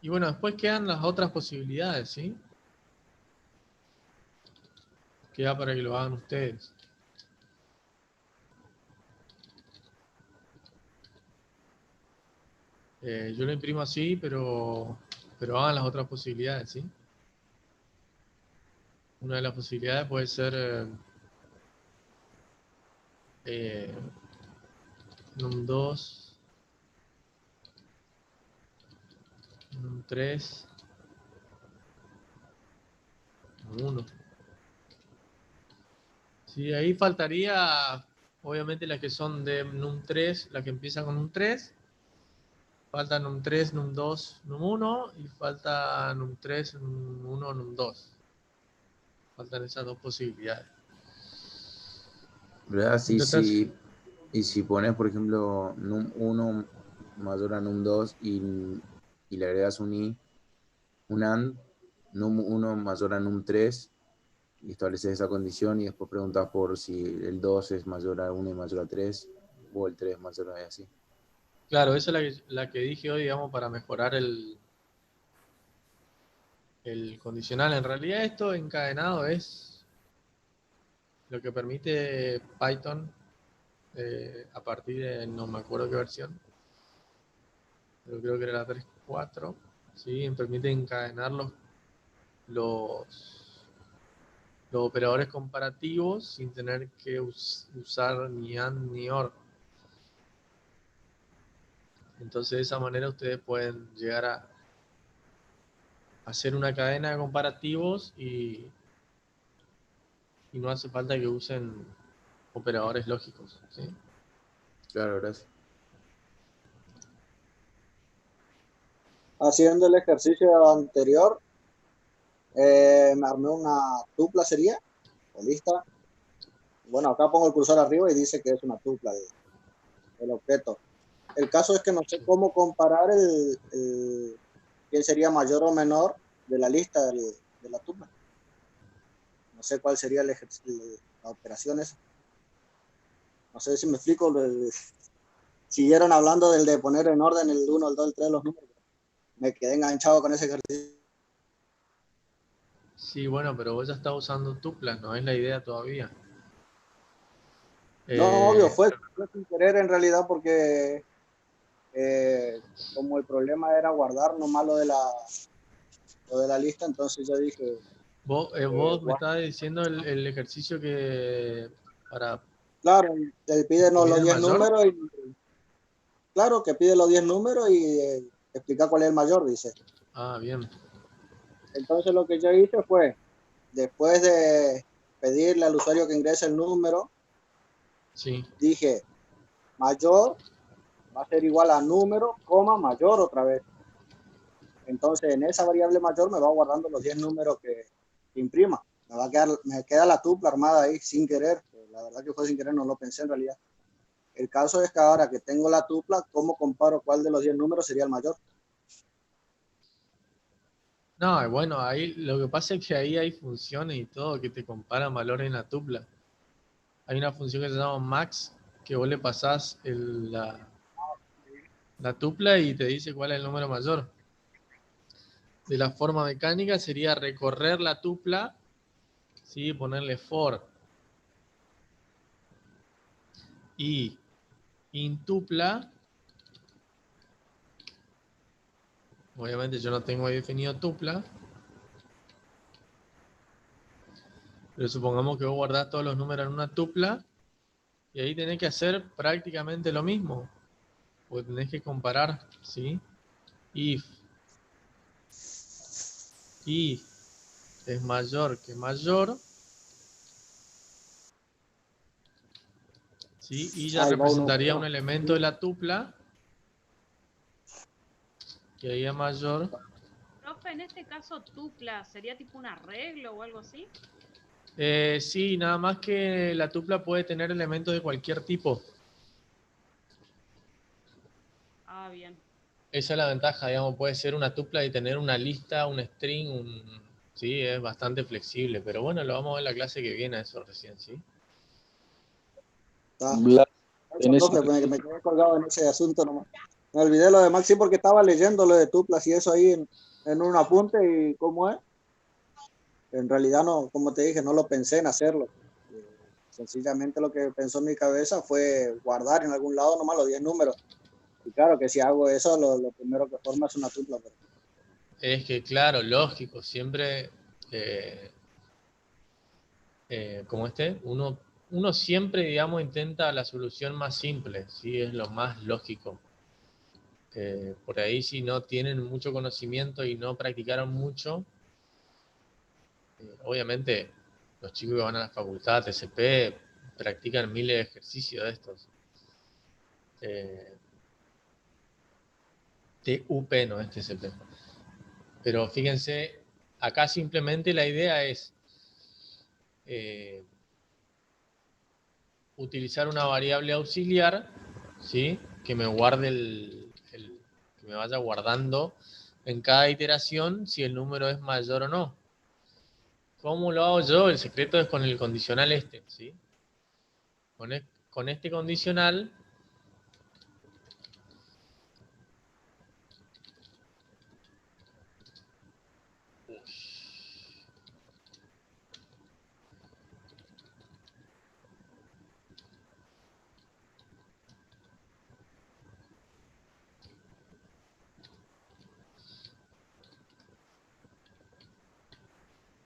G: Y bueno, después quedan las otras posibilidades, ¿sí? Queda para que lo hagan ustedes. Yo lo imprimo así, pero hagan las otras posibilidades, ¿sí? Una de las posibilidades puede ser num2, num3, num1. Sí, ahí faltaría, obviamente, las que son de num3, las que empiezan con num3. Falta num3, num2, num1 y falta num3, num1, num2. faltan esas dos posibilidades.
F: ¿Verdad? Sí,
G: Entonces,
F: sí. Y si pones, por ejemplo, num1 mayor a num2 y le agregas un i, un and, num1 mayor a num3, y estableces esa condición y después preguntas por si el 2 es mayor a 1 y mayor a 3, o el 3 mayor a así.
G: claro, esa es la que dije hoy, digamos, para mejorar el condicional. En realidad esto encadenado es lo que permite Python a partir de, no me acuerdo qué versión, pero creo que era la 3.4, ¿sí? Permite encadenar los operadores comparativos sin tener que usar ni AND ni OR. Entonces de esa manera ustedes pueden llegar a hacer una cadena de comparativos y no hace falta que usen operadores lógicos, ¿sí?
F: Claro, gracias.
B: Haciendo el ejercicio anterior, me armé una tupla, sería, o lista. Bueno, acá pongo el cursor arriba y dice que es una tupla el objeto. El caso es que no sé cómo comparar quién sería mayor o menor de la lista de la tupla. No sé cuál sería la operación esa. No sé si me explico. Siguieron hablando del de poner en orden el 1, el 2, el 3, los números. Me quedé enganchado con ese ejercicio.
G: Sí, bueno, pero vos ya estás usando tuplas, no es la idea todavía.
B: No, obvio, fue sin querer en realidad porque como el problema era guardar nomás lo de la lista, entonces yo dije...
G: Vos me estabas diciendo el ejercicio que para...
B: Claro, te pide
G: ¿quién
B: los
G: es
B: 10
G: mayor?
B: números y... Claro, que pide los 10 números y explica cuál es el mayor, dice.
G: Ah, bien.
B: Entonces lo que yo hice fue, después de pedirle al usuario que ingrese el número,
G: sí,
B: dije, mayor va a ser igual a número, coma, mayor otra vez. Entonces en esa variable mayor me va guardando los 10 números que imprima. Me queda la tupla armada ahí sin querer. La verdad que fue sin querer, no lo pensé en realidad. El caso es que ahora que tengo la tupla, ¿cómo comparo cuál de los 10 números sería el mayor?
G: no, bueno, ahí lo que pasa es que ahí hay funciones y todo que te comparan valores en la tupla. Hay una función que se llama max, que vos le pasás la tupla y te dice cuál es el número mayor. De la forma mecánica sería recorrer la tupla, ¿sí? Ponerle for y intupla. Obviamente yo no tengo ahí definido tupla, pero supongamos que vos guardás todos los números en una tupla y ahí tenés que hacer prácticamente lo mismo, porque tenés que comparar, ¿sí? If es mayor que mayor, ¿sí? Y ya
B: Ahí va uno.
G: representaría un elemento de la tupla que ahí es mayor.
T: Profe, en este caso tupla sería tipo un arreglo o algo así.
G: Sí, nada más que la tupla puede tener elementos de cualquier tipo.
T: Ah, bien.
G: Esa es la ventaja, digamos, puede ser una tupla y tener una lista, un string, sí, es bastante flexible, pero bueno, lo vamos a ver en la clase que viene, eso recién, ¿sí?
J: En ese
B: Profe, me quedé colgado en ese asunto nomás. Me olvidé lo de Max, sí, porque estaba leyendo lo de tuplas y eso ahí en un apunte y cómo es. En realidad no, como te dije, no lo pensé en hacerlo. Sencillamente lo que pensó en mi cabeza fue guardar en algún lado nomás los 10 números. Y claro que si hago eso, lo primero que forma es una tupla. Pero...
G: Es que, claro, lógico, siempre, como uno siempre, digamos, intenta la solución más simple, ¿sí? Es lo más lógico. Por ahí si no tienen mucho conocimiento y no practicaron mucho, obviamente los chicos que van a la facultad, TCP, practican miles de ejercicios de estos. TUP no es TCP. Pero fíjense, acá simplemente la idea es utilizar una variable auxiliar, ¿sí? Que me guarde que me vaya guardando en cada iteración si el número es mayor o no. ¿Cómo lo hago yo? El secreto es con el condicional este, ¿sí? Con este condicional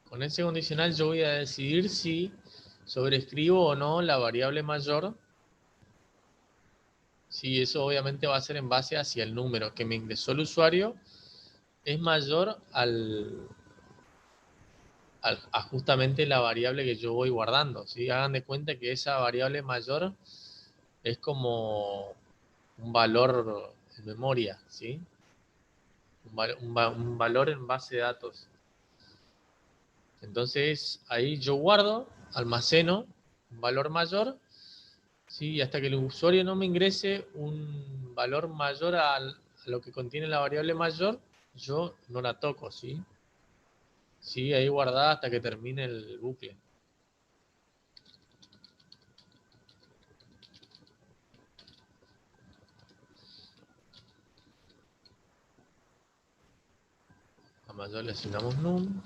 G: con ese condicional yo voy a decidir si sobrescribo o no la variable mayor. Sí, eso obviamente va a ser en base hacia el número que me ingresó el usuario es mayor a justamente la variable que yo voy guardando, ¿sí? Hagan de cuenta que esa variable mayor es como un valor en memoria, ¿sí? Un valor en base de datos. Entonces ahí yo guardo, almaceno un valor mayor, ¿sí? Y hasta que el usuario no me ingrese un valor mayor a lo que contiene la variable mayor, yo no la toco, ¿sí? Sí, ahí guardada hasta que termine el bucle. A mayor le asignamos num.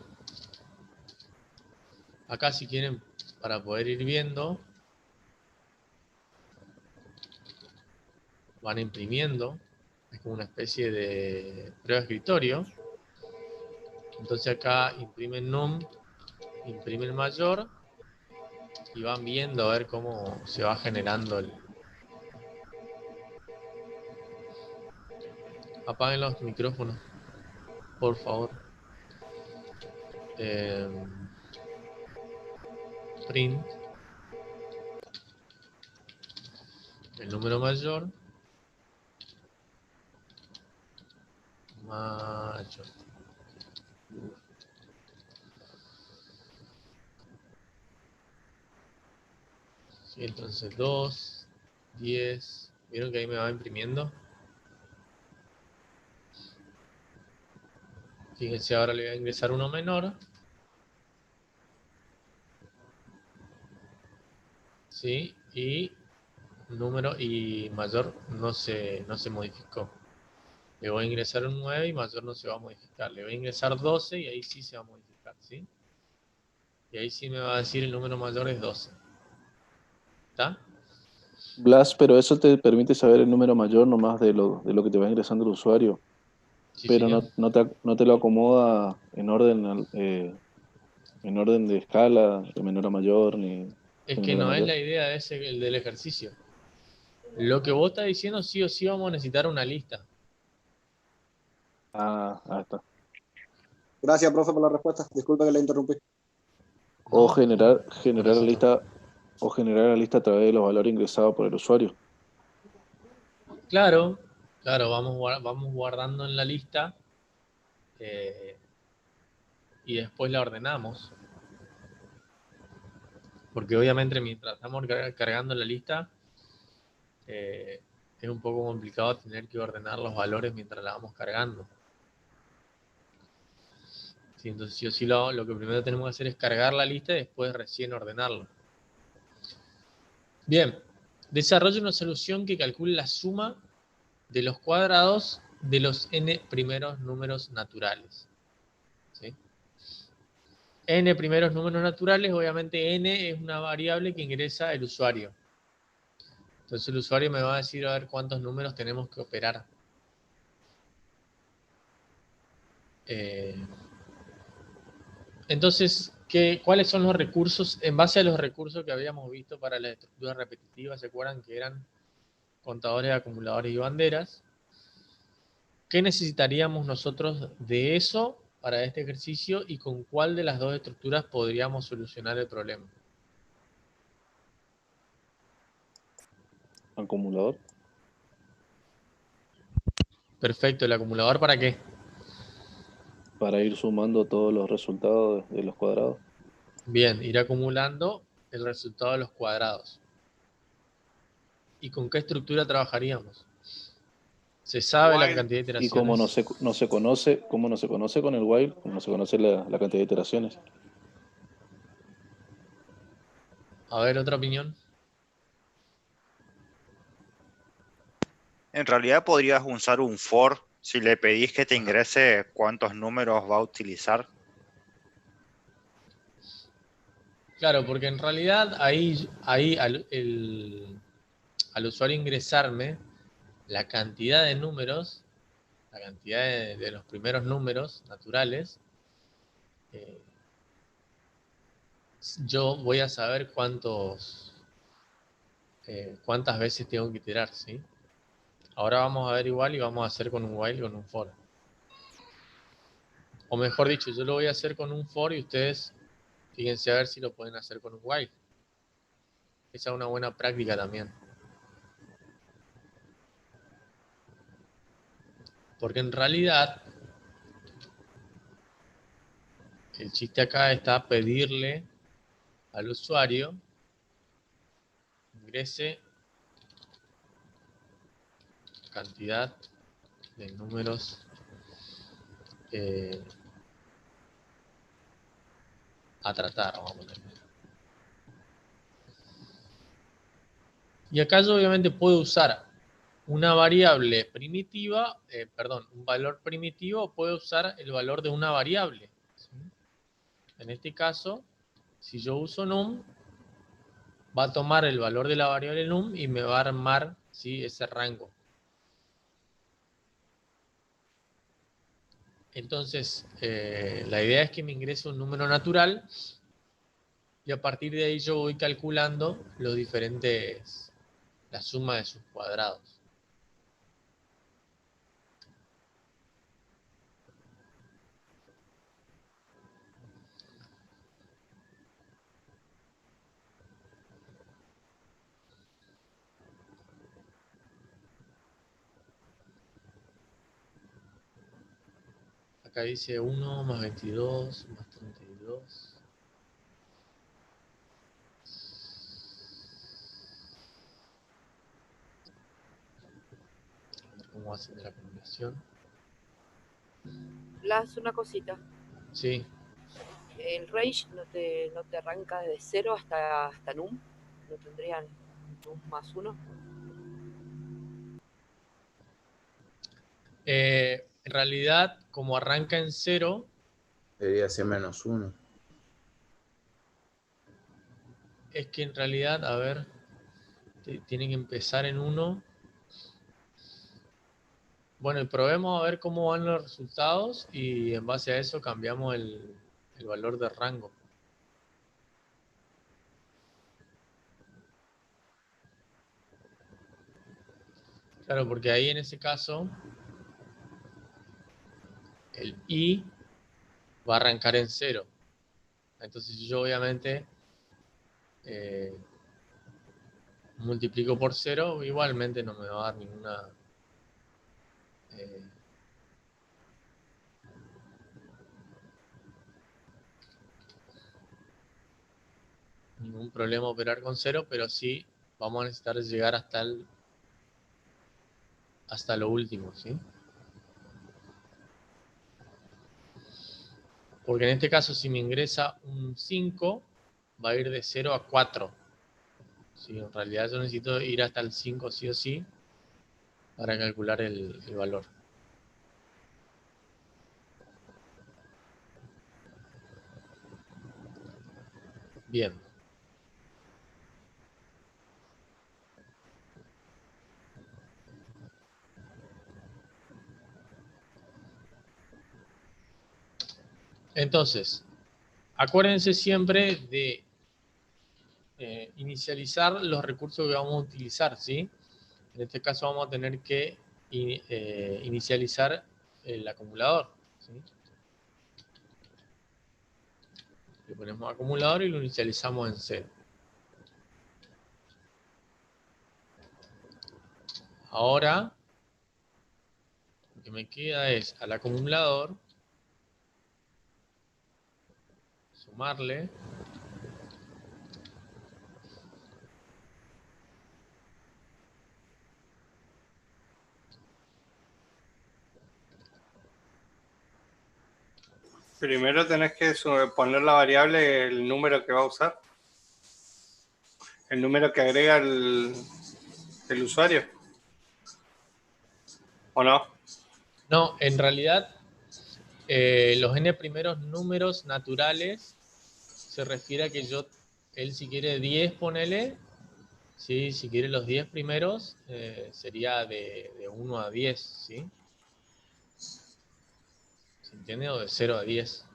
G: Acá si quieren, para poder ir viendo, van imprimiendo. Es como una especie de prueba de escritorio. Entonces acá imprimen num, imprimen mayor y van viendo a ver cómo se va generando el... Apaguen los micrófonos, por favor. Print. El número mayor. Mayor. Sí, entonces 2, 10. ¿Vieron que ahí me va imprimiendo? Fíjense, ahora le voy a ingresar uno menor. ¿Sí? Y número y mayor no se modificó. Le voy a ingresar un 9 y mayor no se va a modificar. Le voy a ingresar 12 y ahí sí se va a modificar, ¿sí? Y ahí sí me va a decir el número mayor es 12. ¿Está?
J: Blas, pero eso te permite saber el número mayor nomás de lo que te va ingresando el usuario.
G: Sí,
J: Pero
G: señor.
J: no te lo acomoda en orden de escala, de menor a mayor, ni
G: Es
J: de
G: que
J: menor a
G: no es
J: mayor.
G: la idea el del ejercicio. Lo que vos estás diciendo sí o sí vamos a necesitar una lista.
J: Ahí está.
B: Gracias, profe, por la respuesta. Disculpe que le interrumpí.
J: O
G: No,
J: generar
G: para eso está.
J: la lista a través de los valores ingresados por el usuario.
G: Claro, vamos guardando en la lista y después la ordenamos. Porque obviamente mientras estamos cargando la lista, es un poco complicado tener que ordenar los valores mientras la vamos cargando. Sí, entonces sí o sí lo que primero tenemos que hacer es cargar la lista y después recién ordenarlo. Bien, desarrolla una solución que calcule la suma de los cuadrados de los n primeros números naturales. ¿Sí? N primeros números naturales, obviamente n es una variable que ingresa el usuario. Entonces el usuario me va a decir a ver cuántos números tenemos que operar. Entonces, ¿cuáles son los recursos? En base a los recursos que habíamos visto para las estructuras repetitivas, ¿se acuerdan que eran contadores, acumuladores y banderas? ¿Qué necesitaríamos nosotros de eso para este ejercicio y con cuál de las dos estructuras podríamos solucionar el problema?
J: Acumulador.
G: Perfecto, ¿el acumulador para qué?
J: Para ir sumando todos los resultados de los cuadrados.
G: Bien, ir acumulando el resultado de los cuadrados. ¿Y con qué estructura trabajaríamos? Se sabe la cantidad de iteraciones.
J: Y como no se conoce, como no se conoce con el while, como no se conoce la cantidad de iteraciones.
G: A ver, otra opinión.
U: En realidad podrías usar un for si le pedís que te ingrese cuántos números va a utilizar.
G: Claro, porque en realidad ahí al usuario ingresarme la cantidad de números, la cantidad de los primeros números naturales, yo voy a saber cuántas veces tengo que iterar, ¿sí? Ahora vamos a ver igual y vamos a hacer con un while y con un for. O mejor dicho, yo lo voy a hacer con un for y ustedes fíjense a ver si lo pueden hacer con un while. Esa es una buena práctica también. Porque en realidad el chiste acá está pedirle al usuario ingrese cantidad de números a tratar, vamos a ponerle. Y acá yo obviamente puedo usar una variable primitiva, un valor primitivo, o puedo usar el valor de una variable, ¿sí? En este caso, si yo uso num, va a tomar el valor de la variable num y me va a armar, ¿sí?, ese rango. Entonces, la idea es que me ingrese un número natural y a partir de ahí yo voy calculando la suma de sus cuadrados. Acá dice 1 más 22 más 32. A ver cómo hacen la combinación.
A: Blas, una cosita.
G: Sí.
A: El range no te arranca de 0 hasta num. ¿No tendrían num más 1?
G: En realidad, como arranca en 0,
F: debería ser -1.
G: es que en realidad, a ver, tiene que empezar en 1. Bueno, y probemos a ver cómo van los resultados y en base a eso cambiamos el valor de rango. Claro, porque ahí en ese caso el i va a arrancar en 0. Entonces yo obviamente multiplico por 0, igualmente no me va a dar ningún problema operar con 0, pero sí vamos a necesitar llegar hasta lo último, ¿sí? Porque en este caso, si me ingresa un 5, va a ir de 0 a 4. ¿Sí? En realidad yo necesito ir hasta el 5 sí o sí para calcular el valor. Bien. Entonces, acuérdense siempre de inicializar los recursos que vamos a utilizar, ¿sí? En este caso vamos a tener que inicializar el acumulador, ¿sí? Le ponemos acumulador y lo inicializamos en 0. Ahora, lo que me queda es al acumulador sumarle
S: Primero tenés que poner la variable, el número que va a usar. El número que agrega el usuario. ¿O no?
G: No, en realidad los n primeros números naturales se refiere a que él si quiere 10, ponele, ¿sí? Si quiere los 10 primeros, sería de 1 a 10, ¿sí? ¿Se entiende? O de 0 a 10.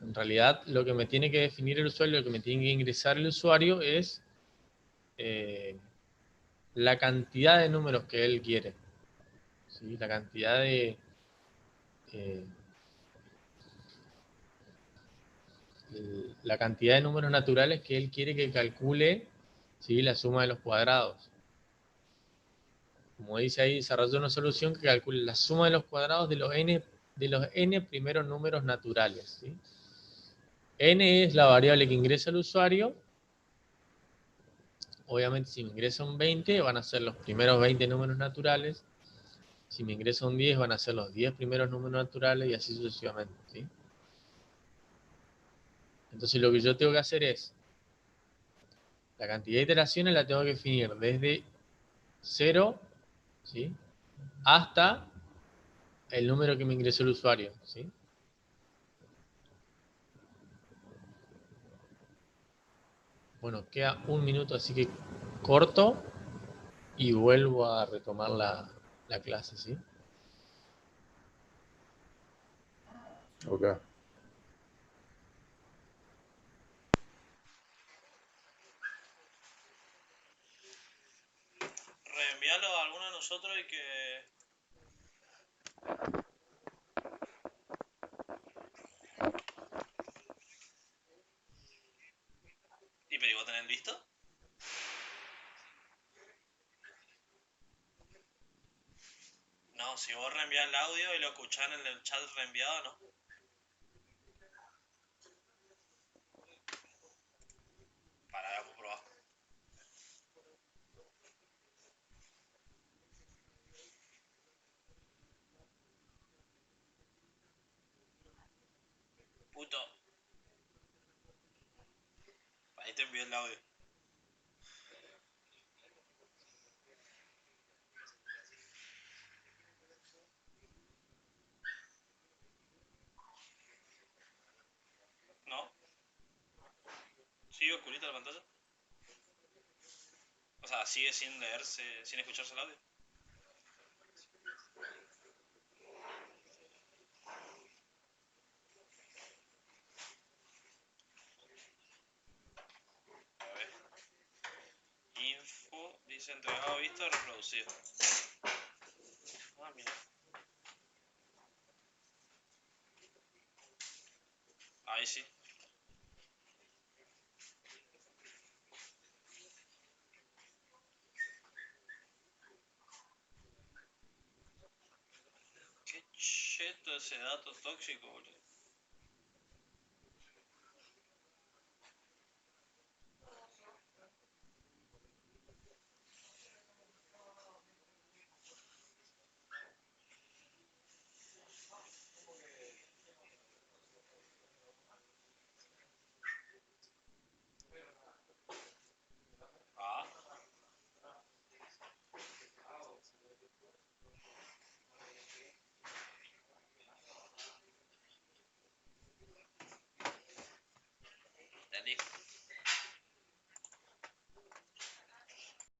G: En realidad, lo que me tiene que definir el usuario, lo que me tiene que ingresar el usuario es la cantidad de números que él quiere, ¿sí? La cantidad de... la cantidad de números naturales que él quiere que calcule, ¿sí? La suma de los cuadrados. Como dice ahí, desarrolló una solución que calcule la suma de los cuadrados de los n primeros números naturales, ¿sí? N es la variable que ingresa el usuario. Obviamente, si me ingresa un 20, van a ser los primeros 20 números naturales. Si me ingresa un 10, van a ser los 10 primeros números naturales y así sucesivamente, ¿sí? Entonces, lo que yo tengo que hacer es, la cantidad de iteraciones la tengo que definir desde 0, ¿sí? Hasta el número que me ingresó el usuario, ¿sí? Bueno, queda un minuto, así que corto y vuelvo a retomar la clase, ¿sí?
F: Ok.
Q: Reenviarlo a alguno de nosotros y que... ¿Y pero vos tenés listo? No, si vos reenvías el audio y lo escuchás en el chat reenviado, no. Para, vamos a probar. Puto. Ahí te envié el audio. ¿No? ¿Sigue oscurita la pantalla? O sea, sigue sin leerse, sin escucharse el audio. A ver. Info, dice entregado, visto, reproducido. Ah, mira. Ahí sí. Qué cheto ese dato tóxico, boludo.